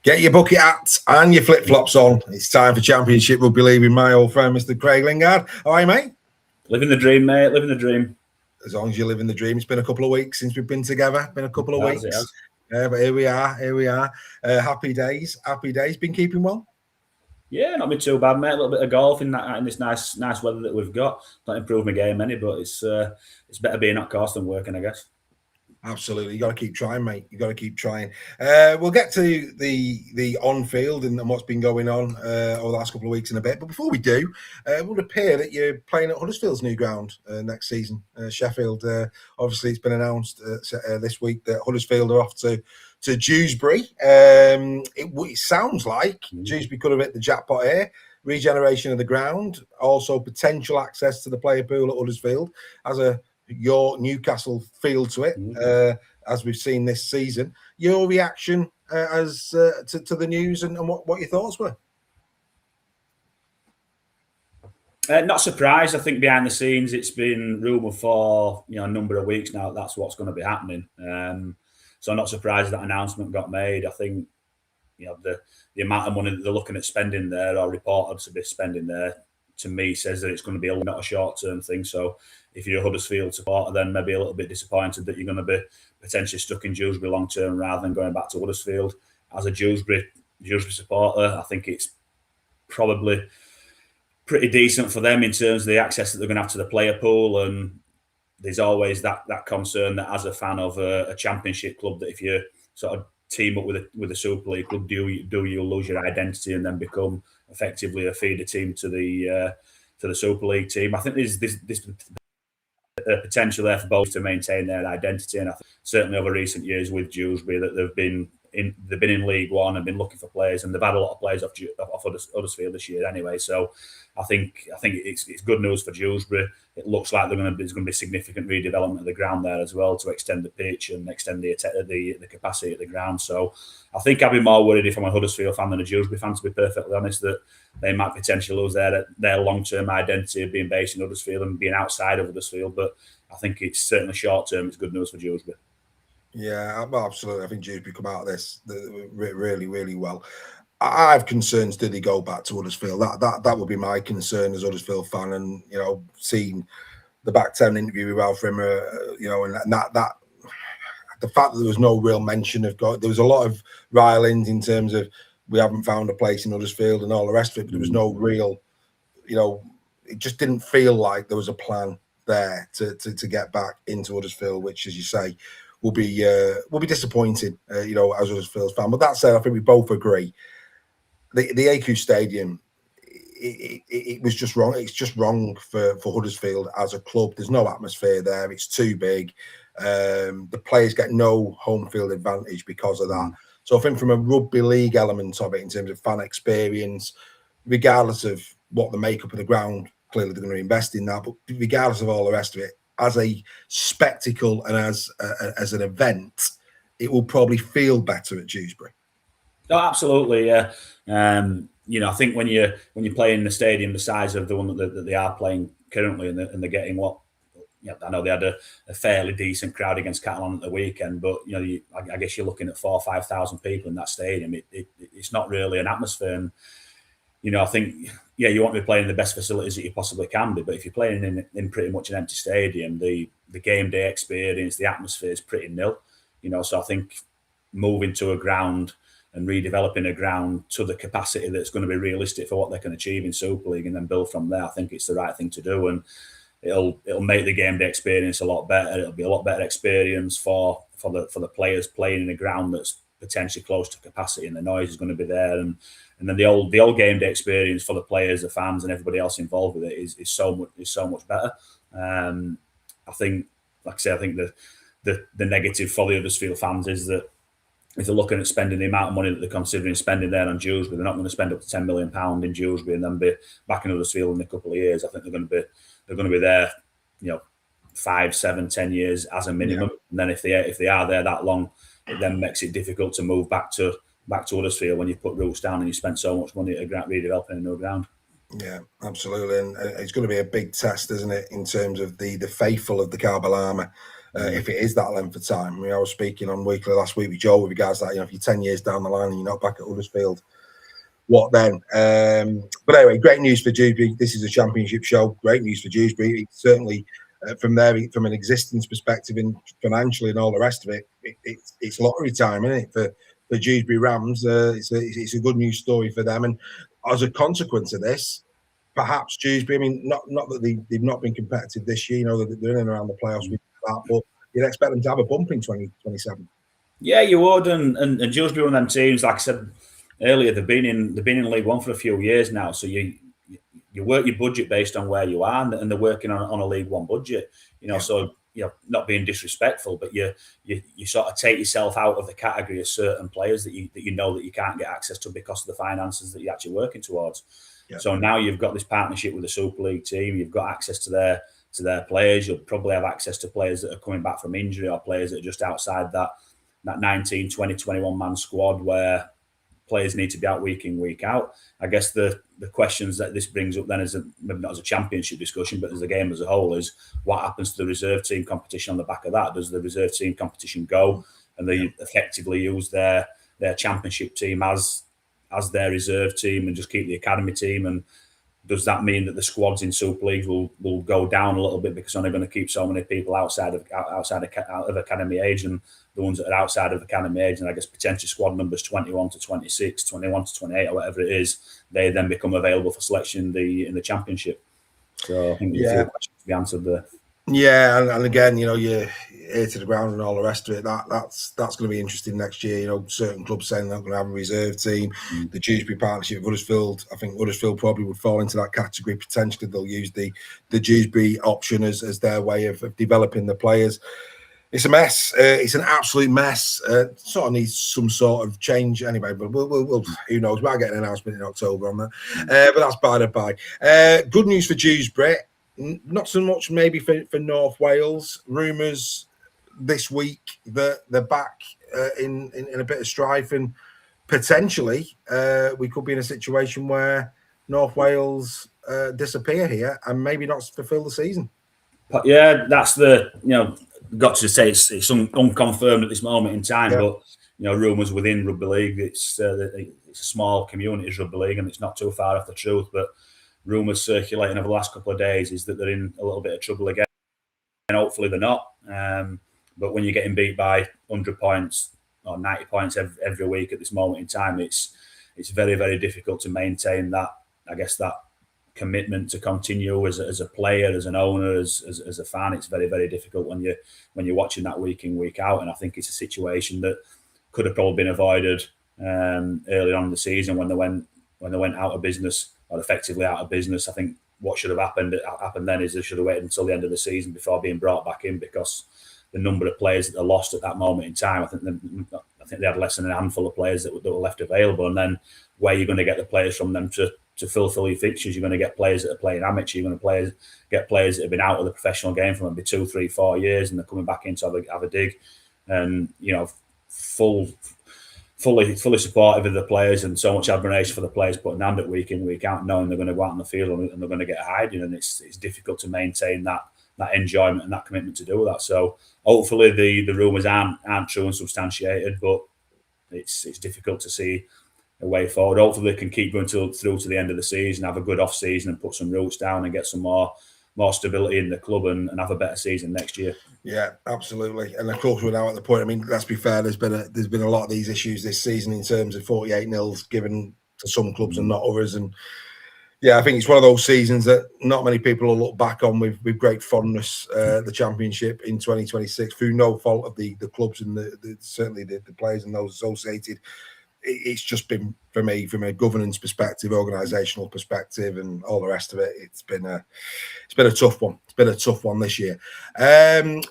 Get your bucket hats and your flip-flops on. It's time for Championship Rugby League with my old friend, Mr. Craig Lingard. How are you, mate? Living the dream, mate. Living the dream. As long as you're living the dream. It's been a couple of weeks since we've been together. Been a couple of weeks. But here we are. Happy days. Been keeping well? Yeah, not been too bad, mate. A little bit of golf in this nice weather that we've got. Not improved my game any, but it's better being at course than working, I guess. Absolutely, you got to keep trying, mate. You got to keep trying. We'll get to the on-field and what's been going on over the last couple of weeks in a bit. But before we do, it would appear that you're playing at Huddersfield's new ground next season. Sheffield. Obviously, it's been announced this week that Huddersfield are off to Dewsbury. It sounds like Dewsbury could have hit the jackpot here. Regeneration of the ground, also potential access to the player pool at Huddersfield as your Newcastle feel to it, as we've seen this season. Your reaction to the news and what your thoughts were? Not surprised. I think behind the scenes, it's been rumoured for a number of weeks now that's what's going to be happening. So I'm not surprised that announcement got made. I think the amount of money that they're looking at spending there or reported to be spending there, to me, says that it's going to be not a short-term thing. So if you're a Huddersfield supporter, then maybe a little bit disappointed that you're going to be potentially stuck in Dewsbury long-term rather than going back to Huddersfield. As a Dewsbury supporter, I think it's probably pretty decent for them in terms of the access that they're going to have to the player pool. And there's always that concern that as a fan of a Championship club, that if you sort of team up with a Super League club, do you lose your identity and then become effectively a feeder team to the Super League team? I think there's potential there for both to maintain their identity, and I think certainly over recent years with Dewsbury that they've been in League One and been looking for players, and they've had a lot of players off Huddersfield this year anyway. So I think it's good news for Dewsbury. It looks like there's going to be significant redevelopment of the ground there as well to extend the pitch and extend the capacity of the ground. So I think I'd be more worried if I'm a Huddersfield fan than a Dewsbury fan, to be perfectly honest, that they might potentially lose their long-term identity of being based in Huddersfield and being outside of Huddersfield. But I think it's certainly short-term, it's good news for Dewsbury. Yeah, absolutely. I think Dewsbury come out of this really, really well. I have concerns. Did he go back to Huddersfield? That would be my concern as a Huddersfield fan. And seeing the back 10 interview with Ralph Rimmer, and that the fact that there was no real mention of God. There was a lot of rilings in terms of we haven't found a place in Huddersfield and all the rest of it. But there was no real, it just didn't feel like there was a plan there to get back into Huddersfield, which, as you say, will be disappointing, as a Huddersfield fan. But that said, I think we both agree the AQ Stadium, it was just wrong. It's just wrong for Huddersfield as a club. There's no atmosphere there. It's too big. The players get no home field advantage because of that. So I think from a rugby league element of it, in terms of fan experience, regardless of what the makeup of the ground, clearly they're going to invest in that. But regardless of all the rest of it, as a spectacle and as an event, it will probably feel better at Dewsbury. Oh, absolutely, yeah. I think when you're playing in the stadium the size of the one that they are playing currently, and they're getting I know they had a fairly decent crowd against Catalan at the weekend, but I guess you're looking at 4,000 or 5,000 people in that stadium. It's not really an atmosphere. And, I think, you want to be playing in the best facilities that you possibly can be, but if you're playing in pretty much an empty stadium, the game day experience, the atmosphere is pretty nil. So I think moving to a ground and redeveloping a ground to the capacity that's going to be realistic for what they can achieve in Super League and then build from there, I think it's the right thing to do. And it'll make the game day experience a lot better. It'll be a lot better experience for the players playing in a ground that's potentially close to capacity, and the noise is going to be there. And then the old game day experience for the players, the fans, and everybody else involved with it is so much better. I think, like I say, I think the negative for the Huddersfield fans is that if they're looking at spending the amount of money that they're considering spending there on Dewsbury, they're not going to spend up to £10 million in Dewsbury and then be back in Huddersfield in a couple of years. I think they're going to be there, 5, 7, 10 years as a minimum. Yeah. And then if they are there that long, it then makes it difficult to move back to Huddersfield when you put roots down and you spend so much money redeveloping a new ground. Yeah, absolutely. And it's going to be a big test, isn't it, in terms of the faithful of the Carbal Armour if it is that length of time. I mean, I was speaking on Weekly last week with Joe with regards to that, if you're 10 years down the line and you're not back at Huddersfield, what then? But anyway, great news for Dewsbury. This is a Championship show. Great news for Dewsbury. It's certainly from an existence perspective and financially and all the rest of it, it's lottery time, isn't it? For Dewsbury Rams, it's a good news story for them. And as a consequence of this, perhaps Dewsbury, I mean, not that they've not been competitive this year, they're in and around the playoffs with that, but you'd expect them to have a bump in 2027. Yeah, you would, and Dewsbury, one of them teams, like I said earlier, they've been in League One for a few years now, so you work your budget based on where you are, and they're working on a League One budget, so not being disrespectful, but you sort of take yourself out of the category of certain players that you know that you can't get access to because of the finances that you're actually working towards. Yeah. So now you've got this partnership with the Super League team, you've got access to their players, you'll probably have access to players that are coming back from injury or players that are just outside that 19, 20, 21 man squad where players need to be out week in, week out. I guess the questions that this brings up then is maybe not as a championship discussion, but as a game as a whole is what happens to the reserve team competition on the back of that? Does the reserve team competition go and they effectively use their championship team as their reserve team and just keep the academy team? And does that mean that the squads in Super Leagues will go down a little bit because they're only going to keep so many people outside of academy age, and the ones that are outside of academy age, and I guess potential squad numbers 21 to 26, 21 to 28, or whatever it is, they then become available for selection in the championship. So I think there's a few questions to be answered there. Yeah, and again, you're ear to the ground and all the rest of it. That's going to be interesting next year. Certain clubs saying they're not going to have a reserve team. The Dewsbury partnership with Huddersfield, I think Huddersfield probably would fall into that category. Potentially, they'll use the Dewsbury option as their way of developing the players. It's a mess. It's an absolute mess. Sort of needs some sort of change anyway. But we'll who knows? We'll get an announcement in October on that. But that's by the by. Good news for Dewsbury. Not so much maybe for North Wales. Rumours this week that they're back in a bit of strife, and potentially we could be in a situation where North Wales disappear here and maybe not fulfil the season. But yeah, that's got to say it's unconfirmed at this moment in time, but rumours within rugby league, it's a small community rugby league, and it's not too far off the truth, but rumours circulating over the last couple of days is that they're in a little bit of trouble again, and hopefully they're not. But when you're getting beat by 100 points or 90 points every week at this moment in time, it's very, very difficult to maintain that, I guess, that commitment to continue as a player, as an owner, as a fan. It's very, very difficult when you're watching that week in, week out. And I think it's a situation that could have probably been avoided early on in the season when they went out of business, or effectively out of business. I think what should have happened then is they should have waited until the end of the season before being brought back in, because the number of players that they lost at that moment in time, I think they had less than a handful of players that were left available. And then where you're going to get the players from them to fulfill your fixtures, you're going to get players that are playing amateur, you're going to get players that have been out of the professional game for maybe 2, 3, 4 years, and they're coming back in to have a dig. And fully supportive of the players, and so much admiration for the players putting hand at week in, week out, knowing they're going to go out on the field and they're going to get a hiding, and it's difficult to maintain that enjoyment and that commitment to do that. So hopefully the rumours aren't true and substantiated, but it's difficult to see a way forward. Hopefully they can keep going through to the end of the season, have a good off season and put some roots down and get some more stability in the club and have a better season next year. Yeah, absolutely. And of course, we're now at the point. I mean, let's be fair. There's been a lot of these issues this season in terms of 48-0s given to some clubs and not others. And yeah, I think it's one of those seasons that not many people will look back on with great fondness. The Championship in 2026, through no fault of the clubs and certainly the players and those associated. It's just been, for me, from a governance perspective, organisational perspective, and all the rest of it, it's been a tough one. It's been a tough one this year.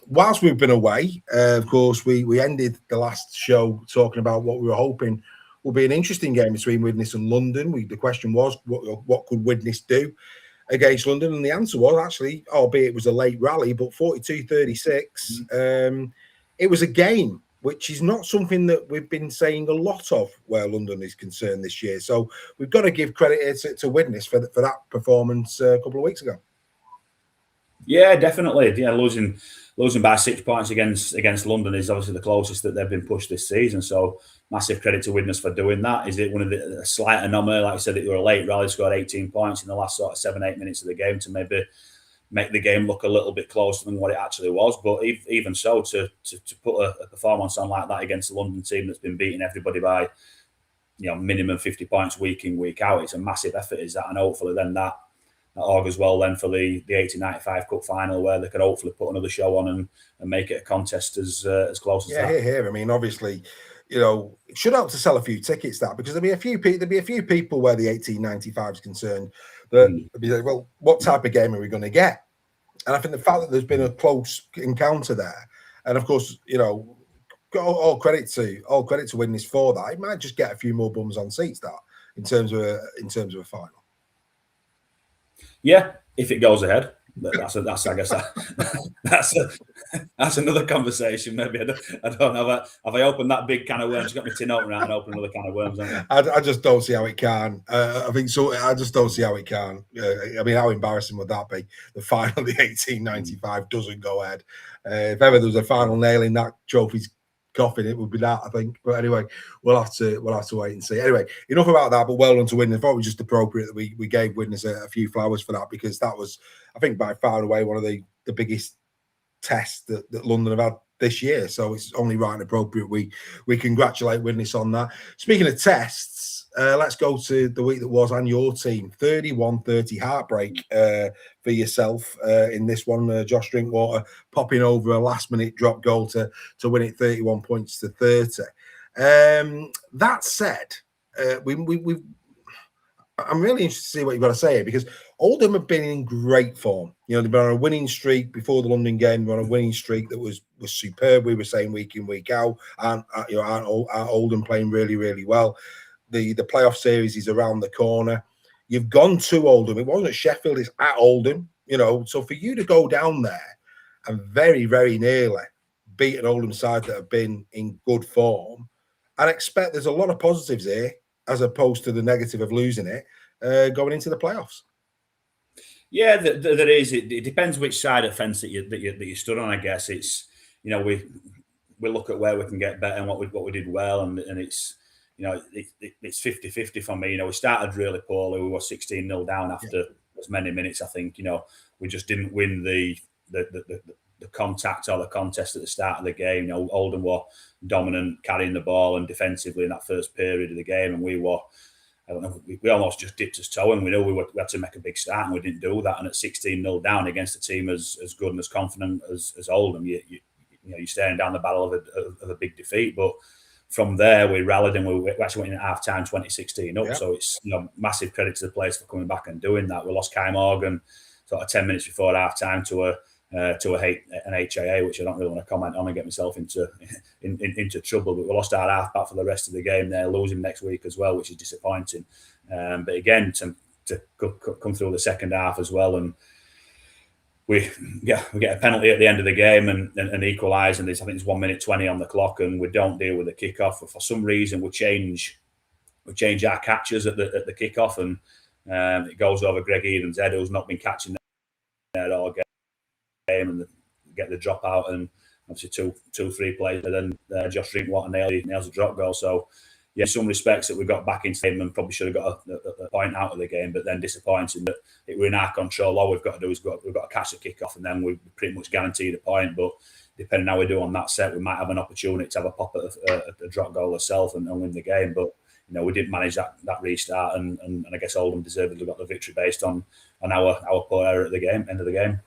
Whilst we've been away, of course, we ended the last show talking about what we were hoping would be an interesting game between Widnes and London. The question was, what could Widnes do against London? And the answer was actually, albeit it was a late rally, but 42-36. It was a game, which is not something that we've been saying a lot of where London is concerned this year. So we've got to give credit to Widnes for that performance a couple of weeks ago. Yeah, definitely. Yeah, losing by 6 points against London is obviously the closest that they've been pushed this season. So massive credit to Widnes for doing that. Is it one of the slight anomaly, like I said, that you were late, rally scored 18 points in the last sort of 7-8 minutes of the game to maybe make the game look a little bit closer than what it actually was. But even so, to put a performance on like that against the London team that's been beating everybody by minimum 50 points week in, week out, it's a massive effort, is that? And hopefully then that augurs well then for the 1895 Cup final, where they could hopefully put another show on and make it a contest as close as that. Yeah, here. I mean, obviously, it should help to sell a few tickets, that, because there'll be a few people where the 1895 is concerned that be like, well, what type of game are we going to get? And I think the fact that there's been a close encounter there, and of course, all credit to Widnes for that. It might just get a few more bums on seats, that, in terms of a final. Yeah, if it goes ahead. That's I guess that's another conversation. Maybe I don't know. Have I opened that big can of worms? Got my tin opener out and opened another can of worms. I just don't see how it can. I think so. I just don't see how it can. I mean, how embarrassing would that be? The final of the 1895 doesn't go ahead. If ever there was a final nail in that trophy's coffin, it would be that, I think. But anyway, we'll have to wait and see. Anyway, enough about that. But well done to Widnes. I thought it was just appropriate that we gave Widnes a few flowers for that, because that was, I think, by far and away one of the biggest tests that London have had this year. So it's only right and appropriate we congratulate Widnes on that. Speaking of tests, let's go to the week that was and your team. 31-30 heartbreak for yourself in this one. Josh Drinkwater popping over a last-minute drop goal to win it 31 points to 30. That said, I'm really interested to see what you've got to say here, because Oldham have been in great form. They've been on a winning streak before the London game. They're on a winning streak that was superb. We were saying week in, week out, and Oldham playing really, really well. The playoff series is around the corner. You've gone to Oldham. It wasn't at Sheffield, it's at Oldham. So for you to go down there and very, very nearly beat an Oldham side that have been in good form, I expect there's a lot of positives here, as opposed to the negative of losing it going into the playoffs. Yeah, there is. It depends which side of the fence that you stood on. I guess it's we look at where we can get better and what we did well, and it's it's 50-50 for me. We started really poorly. We were 16-0 down after as many minutes. I think we just didn't win the contact or the contest at the start of the game. Oldham were dominant, carrying the ball and defensively in that first period of the game, and we were, I don't know, we almost just dipped his toe, and we knew we had to make a big start, and we didn't do that. And at 16-0 down against a team as good and as confident as Oldham, you're staring down the barrel of a big defeat. But from there, we rallied, and we actually went in at half-time 2016 up. Yeah. So it's massive credit to the players for coming back and doing that. We lost Kai Morgan sort of 10 minutes before half-time to an HIA, which I don't really want to comment on and get myself into trouble. But we lost our half-back for the rest of the game there, losing next week as well, which is disappointing. But again, to come through the second half as well, and we get a penalty at the end of the game and equalise, and I think it's 1 minute 20 on the clock, and we don't deal with the kickoff. For some reason, we change our catches at the kickoff, and it goes over Greg Eden's head, who's not been catching there all game, and get the drop out, and obviously two, 3 plays, and then Josh Drinkwater nails a drop goal. So yeah, in some respects that we got back into the game and probably should have got a point out of the game, but then disappointing that it were in our control. All we've got to do is we've got to catch the kick off, and then we pretty much guaranteed a point. But depending how we do on that set, we might have an opportunity to have a pop at a drop goal ourselves and win the game. But we didn't manage that restart, and I guess Oldham deservedly got the victory based on our poor error at the end of the game.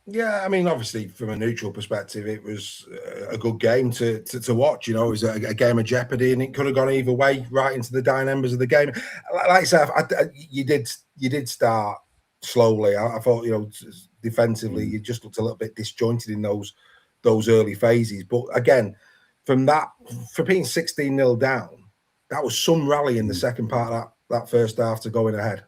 Yeah, I mean, obviously, from a neutral perspective, it was a good game to watch. It was a game of jeopardy, and it could have gone either way, right into the dying embers of the game. Like I said, you did start slowly. I thought, defensively, you just looked a little bit disjointed in those early phases. But again, from that, for being 16-0 down, that was some rally in the second part of that first half to going ahead.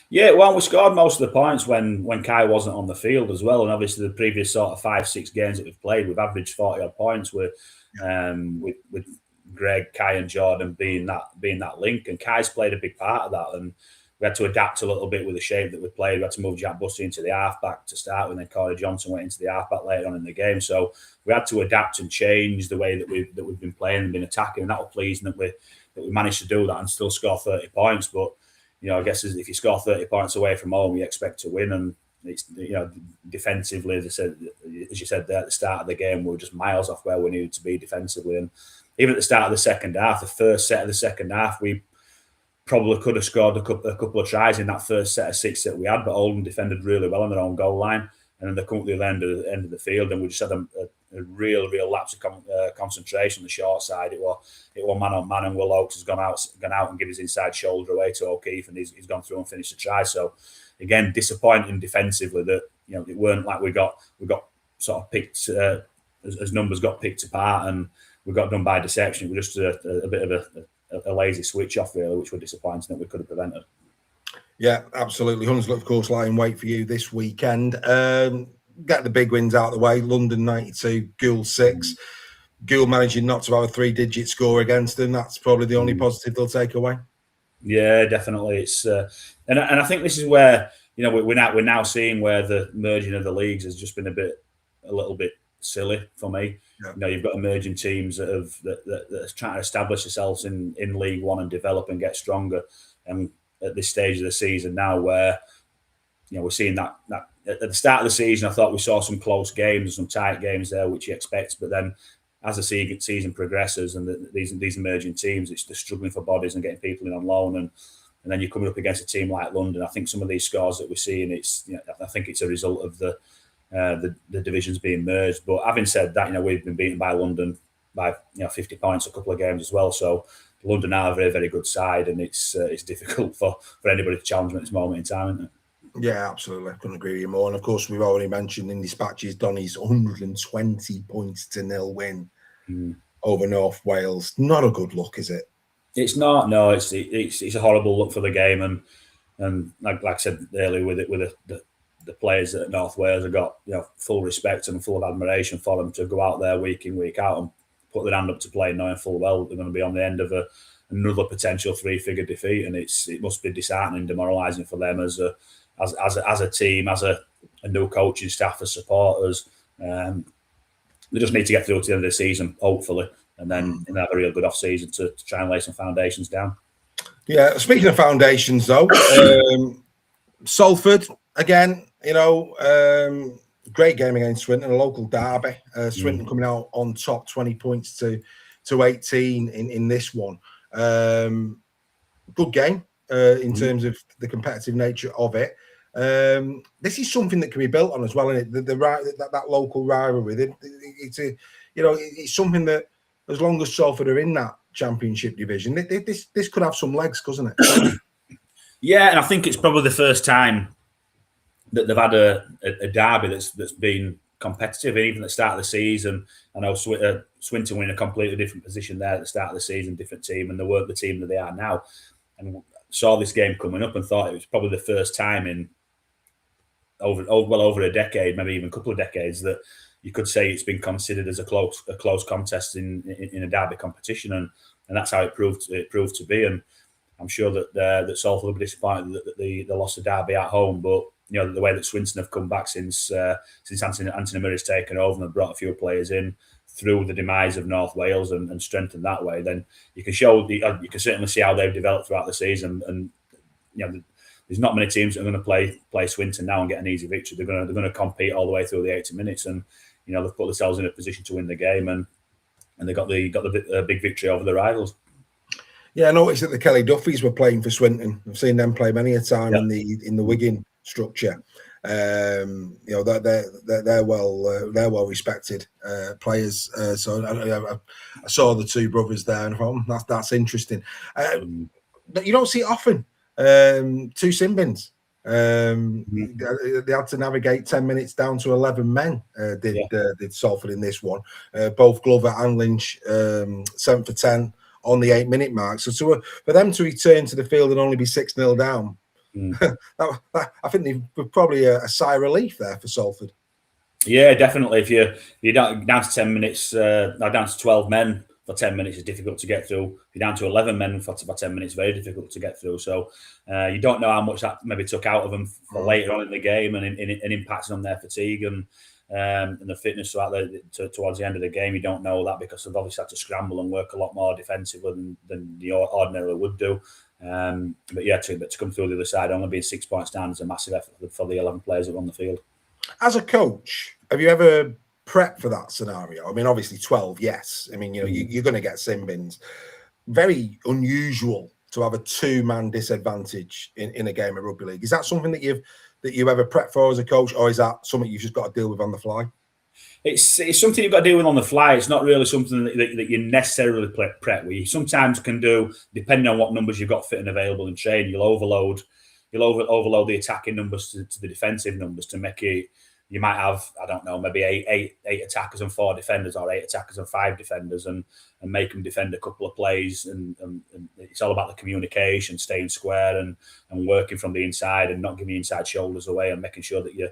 Yeah, well, we scored most of the points when Kai wasn't on the field as well, and obviously the previous sort of 5-6 games that we've played, we've averaged 40-odd points with Greg, Kai, and Jordan being that link, and Kai's played a big part of that. And we had to adapt a little bit with the shape that we played. We had to move Jack Bussey into the halfback to start with, and then Corey Johnson went into the halfback later on in the game. So we had to adapt and change the way that we've been playing and been attacking, and that was pleasing that we managed to do that and still score 30 points. But I guess if you score 30 points away from home, you expect to win. And it's defensively, as you said there at the start of the game, we were just miles off where we needed to be defensively. And even at the start of the second half, the first set of the second half, we probably could have scored a couple of tries in that first set of 6 that we had, but Oldham defended really well on their own goal line, and then they come to the end of the field, and we just had a real lapse of concentration on the short side. It was man on man, and Will Oakes has gone out and given his inside shoulder away to O'Keefe, and he's gone through and finished the try. So again, disappointing defensively that it weren't like we got sort of picked as numbers got picked apart and we got done by deception. It was just a bit of a lazy switch off, really, which were disappointing that we could have prevented. Yeah, absolutely. Hunslet, of course, lying wait for you this weekend. Get the big wins out of the way. London 92, Gould 6. Gould managing not to have a 3-digit score against them. That's probably the only positive they'll take away. Yeah, definitely. It's and I think this is where we're now seeing where the merging of the leagues has just been a little bit silly for me. Yeah. You've got emerging teams that are trying to establish themselves in League One and develop and get stronger. And at this stage of the season now, where we're seeing that at the start of the season, I thought we saw some close games, some tight games there, which you expect. But then as the season progresses and these emerging teams, they're struggling for bodies and getting people in on loan, and then you're coming up against a team like London. I think some of these scores that we're seeing, I think it's a result of the divisions being merged. But having said that, we've been beaten by London by 50 points a couple of games as well. So London are a very, very good side, and it's difficult for anybody to challenge them at this moment in time, isn't it? Yeah, absolutely. I couldn't agree with you more. And of course, we've already mentioned in dispatches Donny's 120 points to 0 win over North Wales. Not a good look, is it? It's not. No, it's a horrible look for the game, and like I said earlier, with the players at North Wales have got full respect and full of admiration for them to go out there week in, week out and put their hand up to play, knowing full well they're going to be on the end of another potential 3-figure defeat, and it must be disheartening, demoralising for them as a team, as a new coaching staff, as supporters. They just need to get through to the end of the season, hopefully, and then have a real good off season to try and lay some foundations down. Yeah, speaking of foundations, though, Salford again. Great game against Swinton, a local derby. Swinton coming out on top, 20 points to 18 in this one. Good game in terms of the competitive nature of it. This is something that can be built on as well, isn't it? That local rivalry. It's something that, as long as Salford are in that Championship division, this could have some legs, couldn't it? Yeah, and I think it's probably the first time that they've had a derby that's been competitive. And even at the start of the season, I know Swinton were in a completely different position there at the start of the season, different team, and they weren't the team that they are now. And saw this game coming up and thought it was probably the first time in over a decade, maybe even a couple of decades, that you could say it's been considered as a close contest in a derby competition, and that's how it proved to be. And I'm sure that Salford will be disappointed that they lost the derby at home, but the way that Swinton have come back since Anthony Murray's taken over and brought a few players in through the demise of North Wales and strengthened that way, then you can certainly see how they've developed throughout the season. And there's not many teams that are going to play Swinton now and get an easy victory. They're going to compete all the way through the 80 minutes, and they've put themselves in a position to win the game, and they got the big victory over the rivals. Yeah, I noticed that the Kelly Duffys were playing for Swinton. I've seen them play many a time in the Wigan structure. They're well respected players. So I saw the two brothers there, and I thought, that's interesting. You don't see it often. Two sin bins. They had to navigate 10 minutes down to 11 men. Did Salford in this one? Both Glover and Lynch 7 for 10 on the 8-minute mark. So for them to return to the field and only be 6-0 down, I think they were probably a sigh of relief there for Salford. Yeah, definitely. If you're down to 10 minutes, down to 12 men for 10 minutes is difficult to get through. If you're down to 11 men for 10 minutes, very difficult to get through. So you don't know how much that maybe took out of them for later on in the game and impacting on their fatigue and the fitness towards the end of the game. You don't know that because they've obviously had to scramble and work a lot more defensively than you ordinarily would do. But yeah, to come through the other side, only being 6 points down is a massive effort for the 11 players that are on the field. As a coach, have you ever prepped for that scenario? I mean, obviously 12, yes. I mean, you're going to get sin bins. Very unusual to have a 2-man disadvantage in a game of rugby league. Is that something that you ever prepped for as a coach, or is that something you've just got to deal with on the fly? It's something you've got to deal with on the fly. It's not really something that you necessarily prep with. You sometimes can do, depending on what numbers you've got fit and available in training, you'll overload the attacking numbers to the defensive numbers to make it. You might have, I don't know, maybe eight attackers and 4 defenders, or 8 attackers and 5 defenders, and make them defend a couple of plays. And it's all about the communication, staying square and working from the inside and not giving your inside shoulders away and making sure that your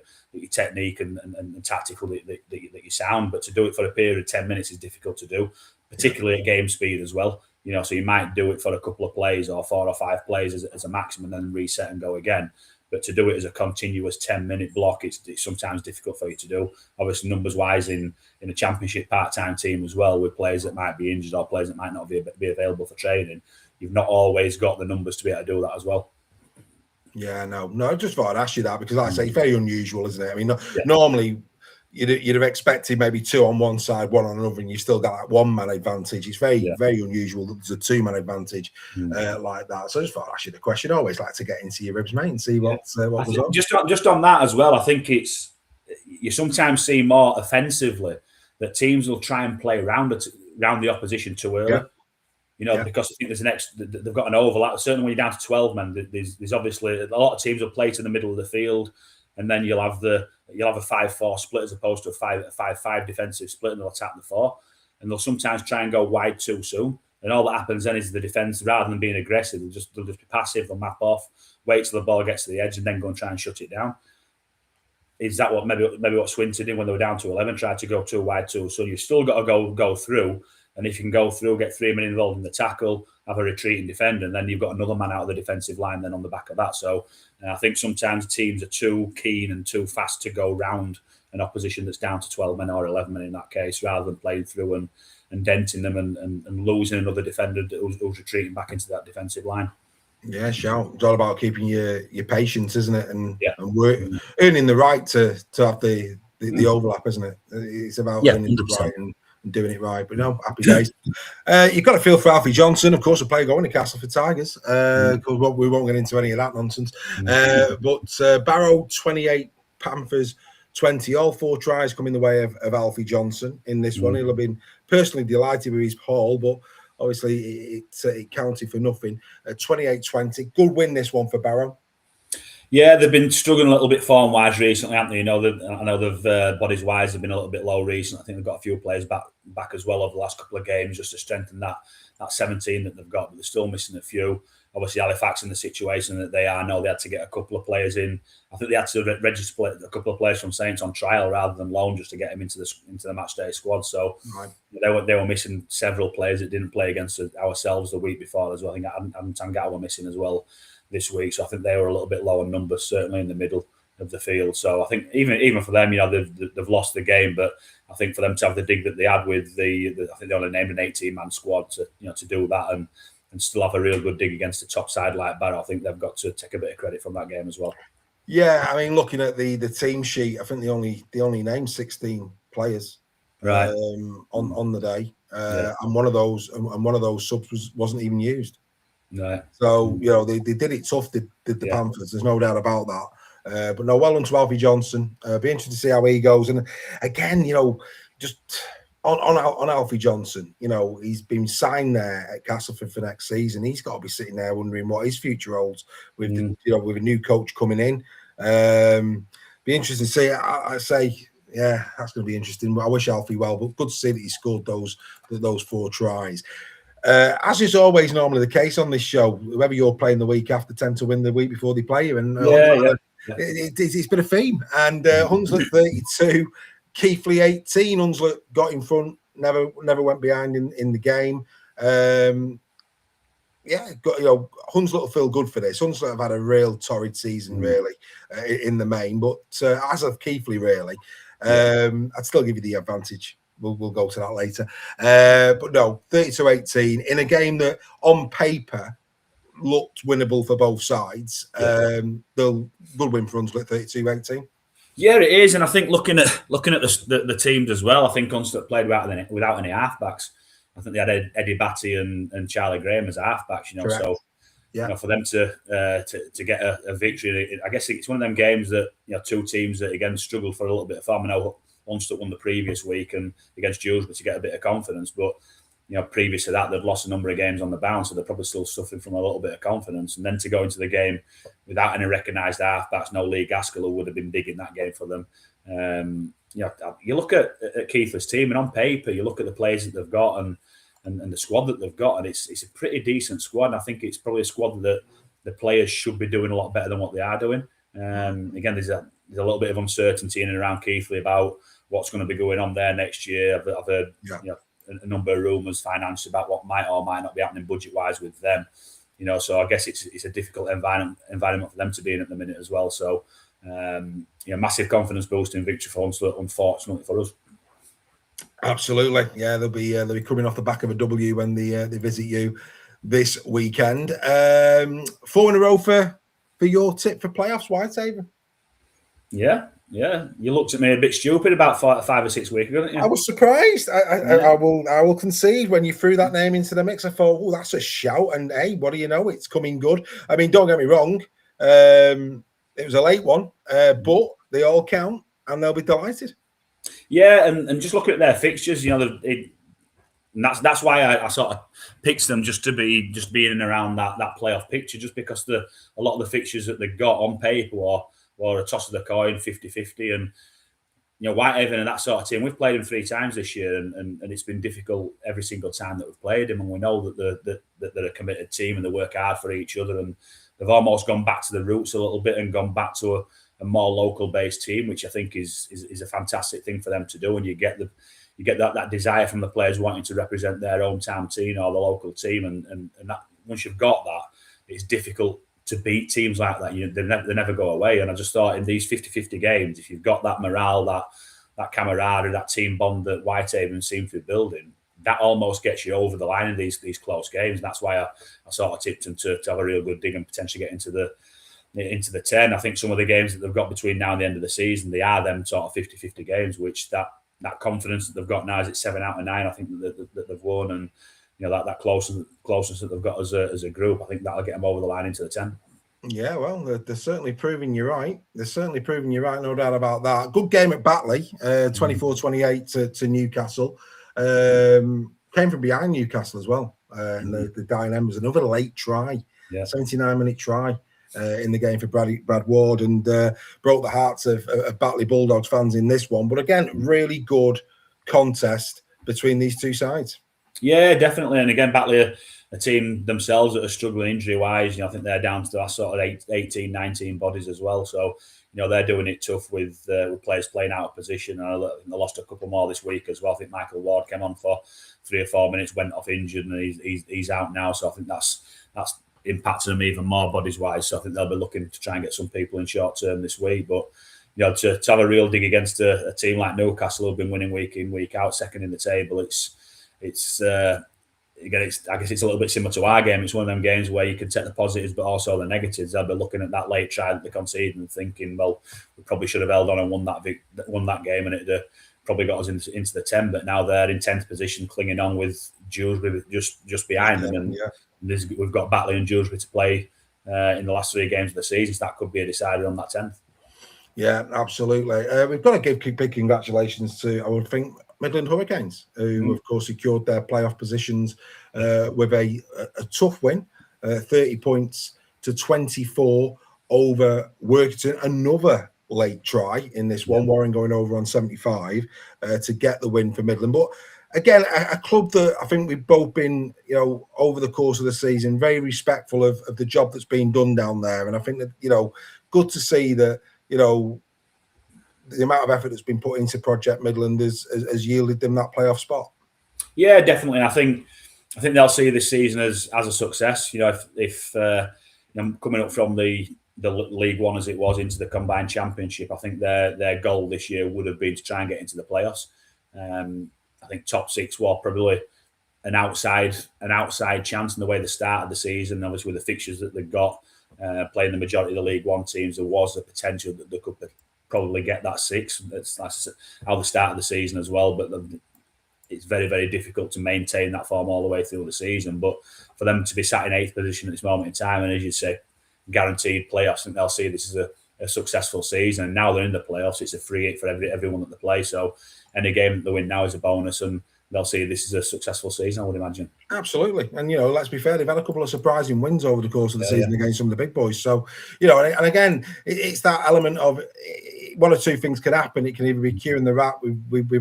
technique and tactical that you sound. But to do it for a period of 10 minutes is difficult to do, particularly at game speed as well. So you might do it for a couple of plays or 4 or 5 plays as a maximum, and then reset and go again. But to do it as a continuous 10-minute block, it's sometimes difficult for you to do. Obviously, numbers-wise, in a Championship part-time team as well, with players that might be injured or players that might not be available for training, you've not always got the numbers to be able to do that as well. Yeah, no, I just thought I'd ask you that because, like I say, it's very unusual, isn't it? I mean, normally you'd have expected maybe 2 on one side, 1 on another, and you still got that 1-man advantage. It's very unusual that there's a 2-man advantage like that. So I just thought I'd ask you the question. I always like to get into your ribs, mate, and see what was on. Just on that as well, I think you sometimes see more offensively that teams will try and play around the opposition too early. Because I think they've got an overlap. Certainly when you're down to 12 men, there's obviously a lot of teams will play to the middle of the field, and then you'll have a 5-4 split as opposed to a 5-5 defensive split, and they'll attack the 4. And they'll sometimes try and go wide too soon. And all that happens then is the defence, rather than being aggressive, they'll just be passive, they'll map off, wait till the ball gets to the edge, and then go and try and shut it down. Is that what maybe what Swinton did when they were down to 11, tried to go too wide too soon? You've still got to go through. And if you can go through, get 3 men involved in the tackle, have a retreating defender, and then you've got another man out of the defensive line then on the back of that. So I think sometimes teams are too keen and too fast to go round an opposition that's down to 12 men or 11 men in that case, rather than playing through and denting them and losing another defender who's retreating back into that defensive line. Yeah, sure. It's all about keeping your patience, isn't it? And earning the right to have the overlap, isn't it? It's about earning the right and doing it right. But no, happy days. You've got to feel for Alfie Johnson, of course, a player going to Castleford Tigers, because we won't get into any of that nonsense. But Barrow 28, Panthers 20, all 4 tries coming the way of Alfie Johnson in this one. He'll have been personally delighted with his haul, but obviously it counted for nothing. 28-20, good win this one for Barrow. Yeah, they've been struggling a little bit form-wise recently, haven't they? I know they've bodies-wise have been a little bit low recently. I think they've got a few players back as well over the last couple of games just to strengthen that 17 that they've got, but they're still missing a few. Obviously, Halifax in the situation that they are now, they had to get a couple of players in. I think they had to register a couple of players from Saints on trial rather than loan just to get them into the match day squad. So they were missing several players that didn't play against ourselves the week before as well. I think Adam Tangata were missing as well this week, so I think they were a little bit low on numbers, certainly in the middle of the field. So I think even for them, they've lost the game, but I think for them to have the dig that they had with I think they only named an 18-man squad to do that and still have a real good dig against a top side like Barrow, I think they've got to take a bit of credit from that game as well. Yeah, I mean, looking at the team sheet, I think they only named 16 players on the day, and one of those subs wasn't even used. No. So they did it tough. Did the Panthers? There's no doubt about that. But no, well done to Alfie Johnson. Be interested to see how he goes. And again, just on Alfie Johnson, he's been signed there at Castleford for next season. He's got to be sitting there wondering what his future holds with with a new coach coming in. Be interesting to see. I say, yeah, that's going to be interesting. I wish Alfie well, but good to see that he scored those 4 tries. As is always normally the case on this show, whoever you're playing the week after tend to win the week before they play you. And it's been a theme. And Hunslet 32, Keighley 18. Hunslet got in front never went behind in the game. Hunslet will feel good for this. Hunslet have had a real torrid season, really, in the main. But as of Keighley, really, I'd still give you the advantage. We'll go to that later. But no, 30-18 in a game that on paper looked winnable for both sides. They'll win for Hunslet 32-18. Yeah, it is, and I think looking at the teams as well, I think Hunslet played without any halfbacks. I think they had Eddie Batty and Charlie Graham as halfbacks. Correct. So for them to get a victory, I guess it's one of them games that two teams that again struggled for a little bit of form. I know Hunslet won the previous week and against Dewsbury to get a bit of confidence, but previous to that, they'd lost a number of games on the bounce, so they're probably still suffering from a little bit of confidence. And then to go into the game without any recognised halfbacks, no Lee Gaskell, who would have been big in that game for them. You look at Keighley's team, and on paper, you look at the players that they've got and the squad that they've got, and it's a pretty decent squad. And I think it's probably a squad that the players should be doing a lot better than what they are doing. Again, there's a little bit of uncertainty in and around Keighley about what's going to be going on there next year. I've heard a number of rumours financially about what might or might not be happening budget-wise with them. So I guess it's a difficult environment for them to be in at the minute as well. So, massive confidence boosting victory for Hunslet, unfortunately for us. Absolutely, yeah. They'll be coming off the back of a W when they visit you this weekend. 4 in a row for your tip for playoffs, Whitehaven. Yeah. You looked at me a bit stupid about 5 or 6 weeks ago, didn't you? I was surprised. I will concede when you threw that name into the mix. I thought, oh, that's a shout. And hey, what do you know? It's coming good. I mean, don't get me wrong. It was a late one, but they all count, and they'll be delighted. Yeah, and just looking at their fixtures, and that's why I sort of picked them just being in and around that playoff picture, just because a lot of the fixtures that they got on paper or a toss of the coin, 50-50. And, Whitehaven and that sort of team, we've played them 3 times this year, and it's been difficult every single time that we've played them. And we know that they're a committed team and they work hard for each other. And they've almost gone back to the roots a little bit and gone back to a more local-based team, which I think is a fantastic thing for them to do. And you get that desire from the players wanting to represent their hometown team or the local team. And that once you've got that, it's difficult to beat teams like that. They never go away. And I just thought in these 50-50 games, if you've got that morale, that camaraderie, that team bond that Whitehaven seem to be building, that almost gets you over the line in these close games. And that's why I sort of tipped them to have a real good dig and potentially get into the 10. I think some of the games that they've got between now and the end of the season, they are them sort of 50-50 games, which that confidence that they've got now is it's 7 out of 9. I think that they've won, and that closeness that they've got as a group, I think that'll get them over the line into the 10. Yeah, well, they're certainly proving you right. No doubt about that. Good game at Batley, 24-28 to Newcastle. Came from behind Newcastle as well. And the Dynamos, another late try, 79-minute try in the game for Brad Ward, and broke the hearts of Batley Bulldogs fans in this one. But again, really good contest between these two sides. Yeah, definitely. And again, Batley, a team themselves that are struggling injury-wise. I think they're down to that sort of 18, 19 bodies as well. So, they're doing it tough with players playing out of position. And they lost a couple more this week as well. I think Michael Ward came on for 3 or 4 minutes, went off injured, and he's out now. So I think that's impacting them even more bodies-wise. So I think they'll be looking to try and get some people in short term this week. But, to have a real dig against a team like Newcastle, who've been winning week in, week out, second in the table, I guess it's a little bit similar to our game. It's one of them games where you can take the positives, but also the negatives. They'll be looking at that late try that they conceded and thinking, well, we probably should have held on and won that game, and it probably got us into the 10. But now they're in 10th position, clinging on with Dewsbury just behind them, and we've got Batley and Dewsbury to play in the last 3 games of the season. So that could be a decider on that 10th. Yeah, absolutely. We've got to give big congratulations to, I would think, Midland Hurricanes, who of course secured their playoff positions with a tough win, 30 points to 24 over Workington. Another late try in this one, Warren going over on 75 to get the win for Midland. But again, a club that I think we've both been, over the course of the season, very respectful of the job that's been done down there. And I think that, good to see that, the amount of effort that's been put into Project Midland has yielded them that playoff spot. Yeah, definitely. And I think they'll see this season as a success. You know, if coming up from the League One as it was into the combined Championship, I think their goal this year would have been to try and get into the playoffs. I think top six was probably an outside chance in the way they started the season. Obviously, with the fixtures that they've got, playing the majority of the League One teams, there was the potential that they could probably get that six. That's how they started the season as well. But it's very, very difficult to maintain that form all the way through the season. But for them to be sat in 8th position at this moment in time, and as you say, guaranteed playoffs, I think they'll see this as a successful season. And now they're in the playoffs, it's a free hit for everyone that they play. So any game that they win now is a bonus, and they'll see this is a successful season, I would imagine. Absolutely. And, you know, let's be fair, they've had a couple of surprising wins over the course of the season against some of the big boys. So, you know, and again, it's that element of one or two things can happen. It can either be curing the rat, we've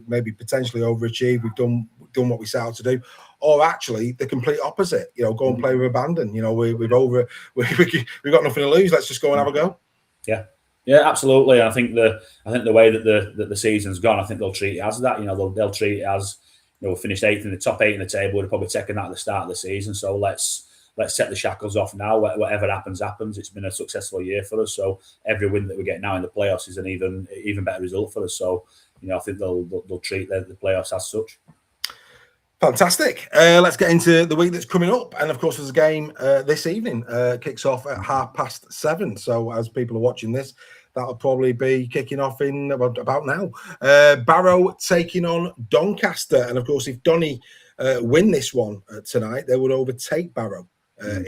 maybe potentially overachieved, we've done what we set out to do, or actually the complete opposite, you know, go and play with abandon. You know, we've got nothing to lose, let's just go and have a go. Yeah, absolutely. I think the way that the season's gone, I think they'll treat it as that. You know, they'll treat it as, you know, we finished 8th in the top 8 in the table. We'd probably taken that at the start of the season. So let's set the shackles off now. Whatever happens. It's been a successful year for us. So every win that we get now in the playoffs is an even better result for us. So, you know, I think they'll treat the playoffs as such. Fantastic. Let's get into the week that's coming up. And of course, there's a game this evening. Kicks off at 7:30. So as people are watching this, that'll probably be kicking off in about now. Barrow taking on Doncaster. And of course, if Donny win this one tonight, they would overtake Barrow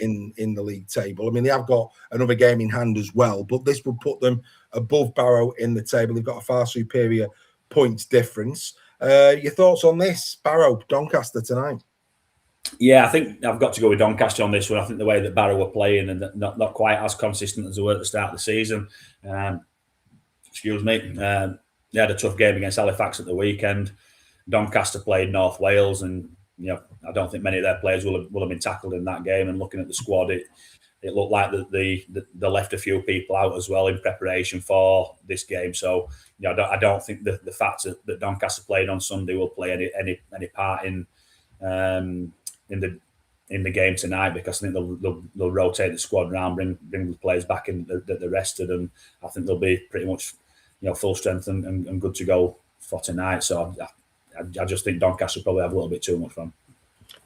in the league table. I mean, they have got another game in hand as well, but this would put them above Barrow in the table. They've got a far superior points difference. Your thoughts on this, Barrow, Doncaster tonight? Yeah, I think I've got to go with Doncaster on this one. I think the way that Barrow were playing and not quite as consistent as they were at the start of the season. Excuse me. They had a tough game against Halifax at the weekend. Doncaster played North Wales, and you know, I don't think many of their players will have been tackled in that game. And looking at the squad, it looked like that they left a few people out as well in preparation for this game. So, you know, I don't think the fact that Doncaster played on Sunday will play any part in the game tonight, because I think they'll rotate the squad around, bring the players back in that they're rested, and I think they'll be pretty much, you know, full strength and good to go for tonight. So I just think Doncaster probably have a little bit too much fun.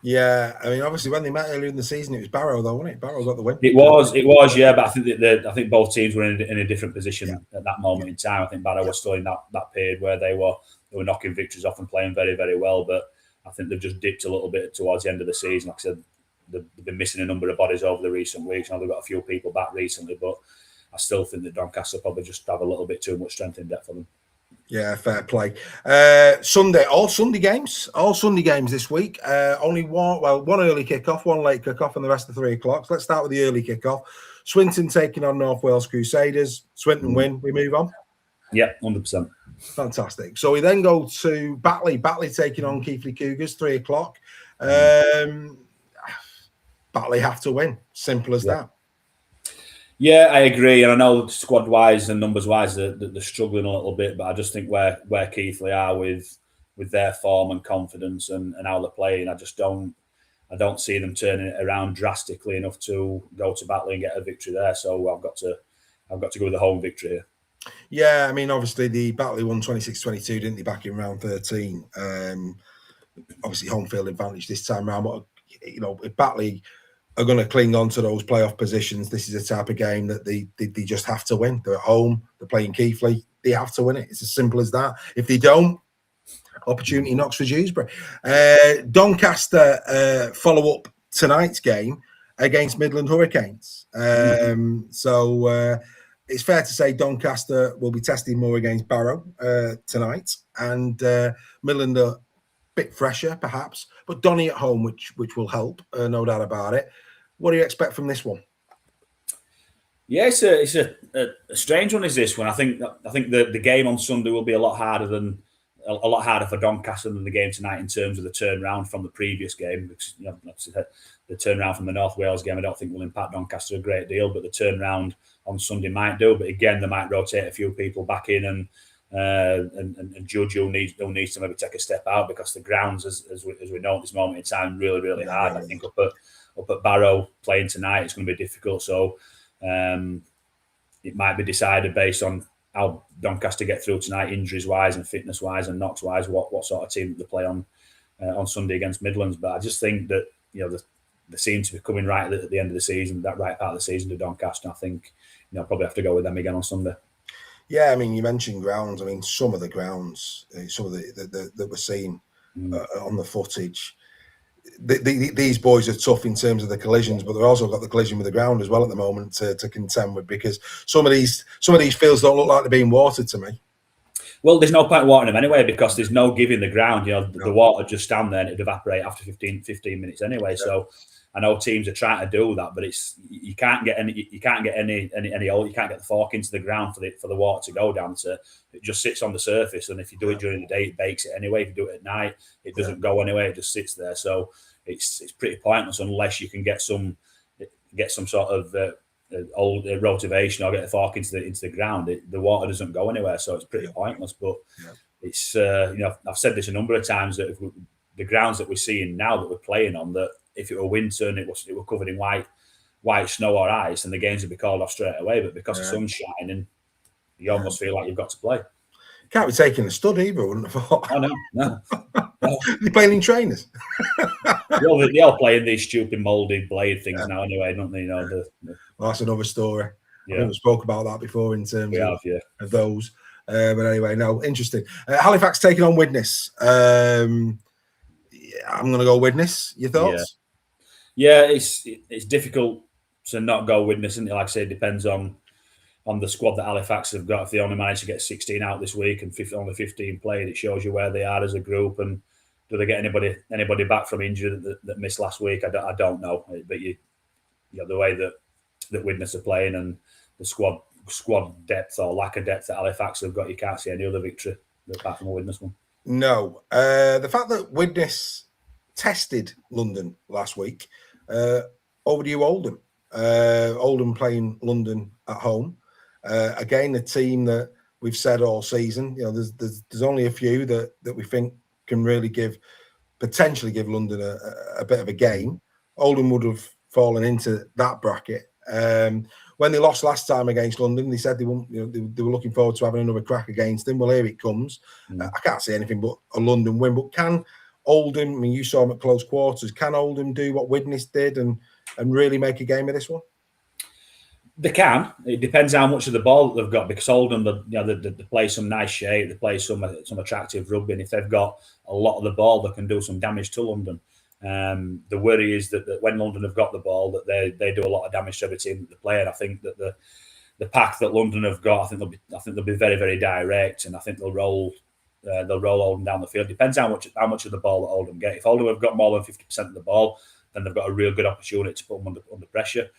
Yeah, I mean, obviously when they met earlier in the season, it was Barrow though, wasn't it? Barrow got the win. It was, yeah. But I think both teams were in a different position at that moment in time. I think Barrow was still in that period where they were knocking victories off and playing very, very well. But I think they've just dipped a little bit towards the end of the season. Like I said, they've been missing a number of bodies over the recent weeks. Now they've got a few people back recently, but I still think that Doncaster probably just have a little bit too much strength in depth for them. Yeah, fair play. Sunday, all Sunday games this week. Only one early kickoff, one late kickoff, and the rest of 3 o'clock. So let's start with the early kickoff. Swinton taking on North Wales Crusaders. Swinton win. We move on. Yeah, 100%. Fantastic. So we then go to Batley. Batley taking on Keighley Cougars, 3 o'clock. Batley have to win. Simple as that. Yeah, I agree. And I know squad-wise and numbers-wise they're struggling a little bit, but I just think where Keighley are with their form and confidence and how they're playing, I don't see them turning it around drastically enough to go to Batley and get a victory there. So I've got to go with the home victory here. Yeah, I mean, obviously the Batley won 26-22, didn't they, back in round 13? Obviously home field advantage this time round. But, you know, if Batley are going to cling on to those playoff positions, this is a type of game that they just have to win. They're at home, they're playing Keighley, they have to win it. It's as simple as that. If they don't, opportunity knocks for Dewsbury. Doncaster follow up tonight's game against Midland Hurricanes. So it's fair to say Doncaster will be testing more against Barrow tonight, and Midland are a bit fresher perhaps, but Donny at home, which will help, no doubt about it. What do you expect from this one? Yeah, it's a strange one. Is this one? I think the game on Sunday will be a lot harder for Doncaster than the game tonight in terms of the turnaround from the previous game. Because, you know, the turnaround from the North Wales game, I don't think will impact Doncaster a great deal, but the turnaround on Sunday might do. But again, they might rotate a few people back in, and and Judge who needs to maybe take a step out, because the grounds, as we know at this moment in time, really hard. I think up at Barrow playing tonight, it's going to be difficult. So it might be decided based on how Doncaster get through tonight, injuries wise and fitness wise and knocks wise, what sort of team they play on Sunday against Midlands. But I just think that they seem to be coming right at the end of the season, that right part of the season to Doncaster. I think I'll probably have to go with them again on Sunday. Yeah, I mean, you mentioned grounds. I mean, some of the grounds, some of the that we're seeing on the footage, these boys are tough in terms of the collisions, but they've also got the collision with the ground as well at the moment to contend with, because some of these fields don't look like they're being watered to me. Well, there's no point watering them anyway, because there's no giving the ground. The water just stand there and it'd evaporate after 15 minutes anyway. Yeah. So I know teams are trying to do that, but you can't get any you can't get the fork into the ground for the water to go down to. It just sits on the surface, and if you do it during the day, it bakes it anyway. If you do it at night, it doesn't go anyway. It just sits there. So it's pretty pointless unless you can get some sort of old rotivation or get the fork into the ground. The water doesn't go anywhere, so it's pretty pointless. But it's I've said this a number of times that the grounds that we're seeing now that we're playing on, that if it were winter and it were covered in white snow or ice, and the games would be called off straight away. But because the sun's shining, you almost feel like you've got to play. Can't be taking the stud either, wouldn't have thought. Oh, no. You're playing in trainers. They all play in these stupid mouldy blade things now anyway, don't they? Well, that's another story. Yeah. I think we spoke about that before in terms of those. But anyway, no, interesting. Halifax taking on Widnes. I'm going to go Widnes. Your thoughts? Yeah, it's difficult to not go Widnes, and like I said, it depends on the squad that Halifax have got. If they only manage to get 16 out this week and only 15 played, it shows you where they are as a group. And do they get anybody back from injury that missed last week? I don't know. But the way that Widnes are playing and the squad depth or lack of depth that Halifax have got, you can't see any other victory apart from a Widnes one. No. The fact that Widnes tested London last week, over to you, Oldham. Oldham playing London at home. Again, a team that we've said all season, there's only a few that we think can really potentially give London a bit of a game. Oldham would have fallen into that bracket. When they lost last time against London, they said they were looking forward to having another crack against them. Well, here it comes. I can't see anything but a London win. But can Oldham, I mean, you saw them at close quarters, can Oldham do what Widnes did and really make a game of this one? They can. It depends how much of the ball that they've got, because Oldham, they play some nice shape, they play some attractive rugby, and if they've got a lot of the ball, they can do some damage to London. The worry is that when London have got the ball, that they do a lot of damage to every team that they play. And I think that the pack that London have got, I think they'll be very, very direct, and I think they'll roll Oldham down the field. Depends how much of the ball that Oldham get. If Oldham have got more than 50% of the ball, then they've got a real good opportunity to put them under pressure.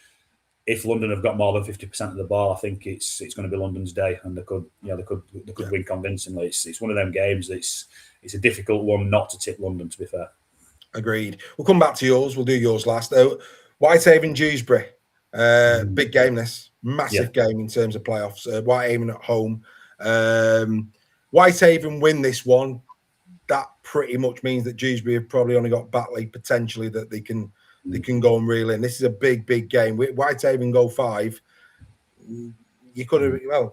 If London have got more than 50% of the ball, I think it's going to be London's day, and they could win convincingly. It's one of them games. It's a difficult one not to tip London, to be fair. Agreed. We'll come back to yours. We'll do yours last. Whitehaven, Dewsbury. Big game this. Massive game in terms of playoffs. Whitehaven at home. Whitehaven win this one. That pretty much means that Dewsbury have probably only got Batley potentially that they can go and reel in. This is a big game. Whitehaven go 5. You could have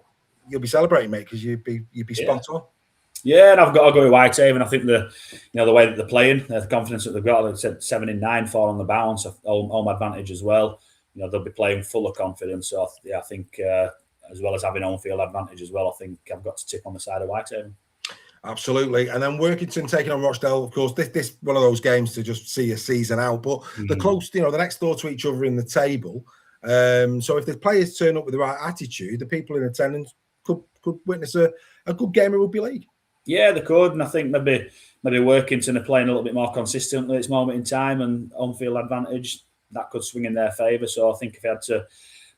you'll be celebrating, mate, because you'd be spot on. Yeah, and I've got to go with Whitehaven. I think the way that they're playing, the confidence that they've got. They've said 7 in 9, 4 on the bounce, home advantage as well. They'll be playing full of confidence. So I think as well as having home field advantage as well, I think I've got to tip on the side of Whitehaven. Absolutely. And then Workington taking on Rochdale. Of course, this one of those games to just see a season out. But they're close, they're next door to each other in the table. So if the players turn up with the right attitude, the people in attendance could witness a good game of rugby league. Yeah, they could. And I think maybe Workington are playing a little bit more consistently at this moment in time, and home field advantage, that could swing in their favour. So I think if I had to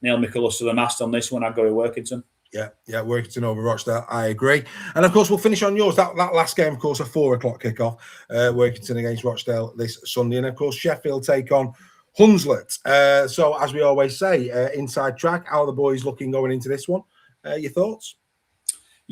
nail my colours to the mast on this one, I'd go with Workington. Yeah, Workington over Rochdale. I agree. And of course, we'll finish on yours. That last game, of course, a 4 o'clock kickoff. Workington against Rochdale this Sunday. And of course, Sheffield take on Hunslet. So as we always say, inside track, how are the boys looking going into this one? Your thoughts?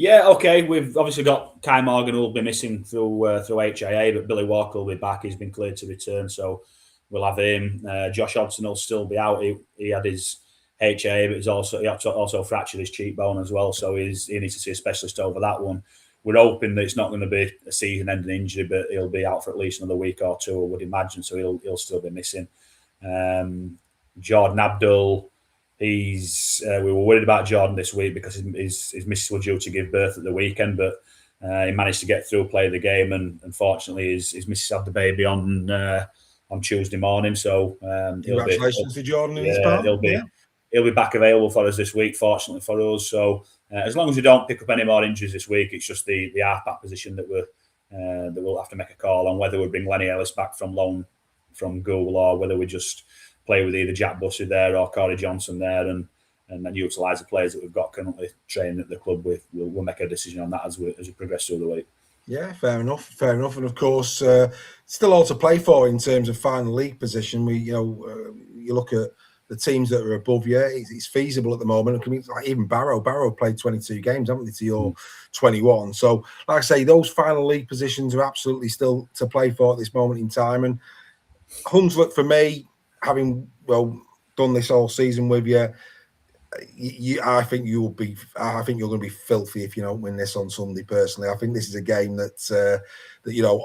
Yeah, okay. We've obviously got Kai Morgan who will be missing through HIA, but Billy Walker will be back. He's been cleared to return, so we'll have him. Josh Hodgson will still be out. He had his HIA, but he also fractured his cheekbone as well, so he needs to see a specialist over that one. We're hoping that it's not going to be a season-ending injury, but he'll be out for at least another week or two, I would imagine. So he'll still be missing. Jordan Abdul. We were worried about Jordan this week because his missus were due to give birth at the weekend, but he managed to get through, play the game, and unfortunately his missus had the baby on Tuesday morning. So congratulations to Jordan and his partner. He'll be back available for us this week, fortunately for us. So as long as we don't pick up any more injuries this week, it's just the halfback position that we'll have to make a call on, whether we bring Lenny Ellis back from loan from Gould or whether we just play with either Jack Bussey there or Corey Johnson there and then utilise the players that we've got currently training at the club with. We'll make a decision on that as we progress through the week. Yeah, fair enough. And of course, still all to play for in terms of final league position. You look at the teams that are above you, it's feasible at the moment. Like even Barrow played 22 games, haven't they, to your 21? So, like I say, those final league positions are absolutely still to play for at this moment in time. And Hunslet, for me, having done this all season with you, I think you're going to be filthy if you don't win this on Sunday. Personally, I think this is a game that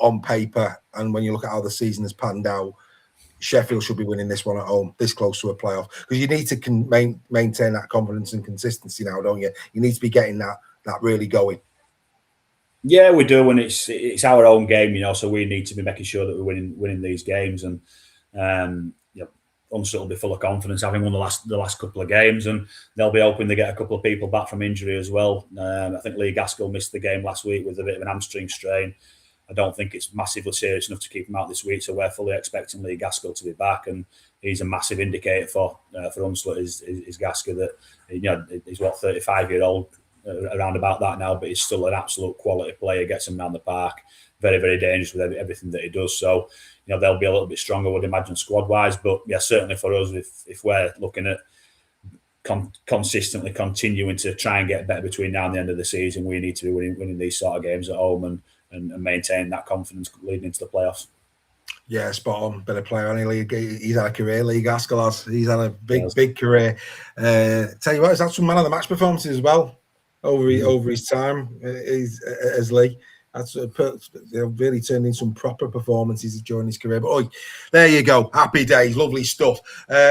on paper and when you look at how the season has panned out, Sheffield should be winning this one at home, this close to a playoff, because you need to maintain that confidence and consistency now, don't you? You need to be getting that really going. Yeah, we do, and it's our own game, so we need to be making sure that we're winning these games, and Hunslet will be full of confidence, having won the last couple of games, and they'll be hoping to get a couple of people back from injury as well. I think Lee Gaskell missed the game last week with a bit of an hamstring strain. I don't think it's massively serious enough to keep him out this week, so we're fully expecting Lee Gaskell to be back, and he's a massive indicator for Hunslet is Gaskell, that he's 35-year-old, around about that now, but he's still an absolute quality player, gets him around the park, very, very dangerous with everything that he does. So they'll be a little bit stronger, I would imagine, squad-wise, but yeah, certainly for us, if we're looking at consistently continuing to try and get better between now and the end of the season, we need to be winning these sort of games at home and maintain that confidence leading into the playoffs. Yeah, spot on. Bit of player, he's had a career. Lee Gaskell has. He's had a big career. Tell you what, he's had some man of the match performances as well over his time as Lee. That's really turned in some proper performances during his career. But there you go. Happy days. Lovely stuff.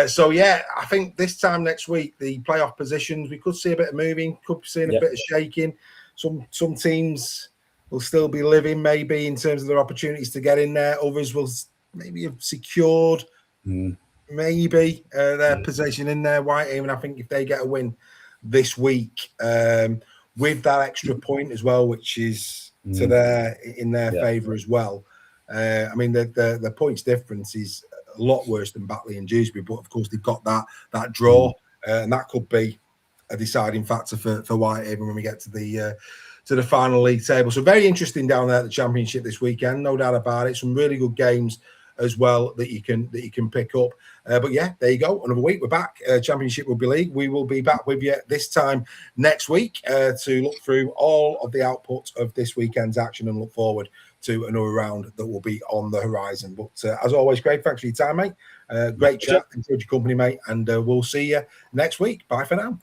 So, yeah, I think this time next week, the playoff positions, we could see a bit of moving, could be seeing a bit of shaking. Some teams will still be living maybe in terms of their opportunities to get in there. Others will maybe have secured maybe their position in there. Whitehaven, I think if they get a win this week with that extra point as well, which is in their favour as well. I mean, the points difference is a lot worse than Batley and Dewsbury, but of course they've got that draw, and that could be a deciding factor for Whitehaven when we get to the final league table. So very interesting down there at the Championship this weekend, no doubt about it. Some really good games as well that you can pick up. But yeah, there you go. Another week. We're back. Championship Rugby League. We will be back with you this time next week to look through all of the output of this weekend's action and look forward to another round that will be on the horizon. But as always, Craig, thanks for your time, mate. Great chat. Enjoyed your company, mate. And we'll see you next week. Bye for now.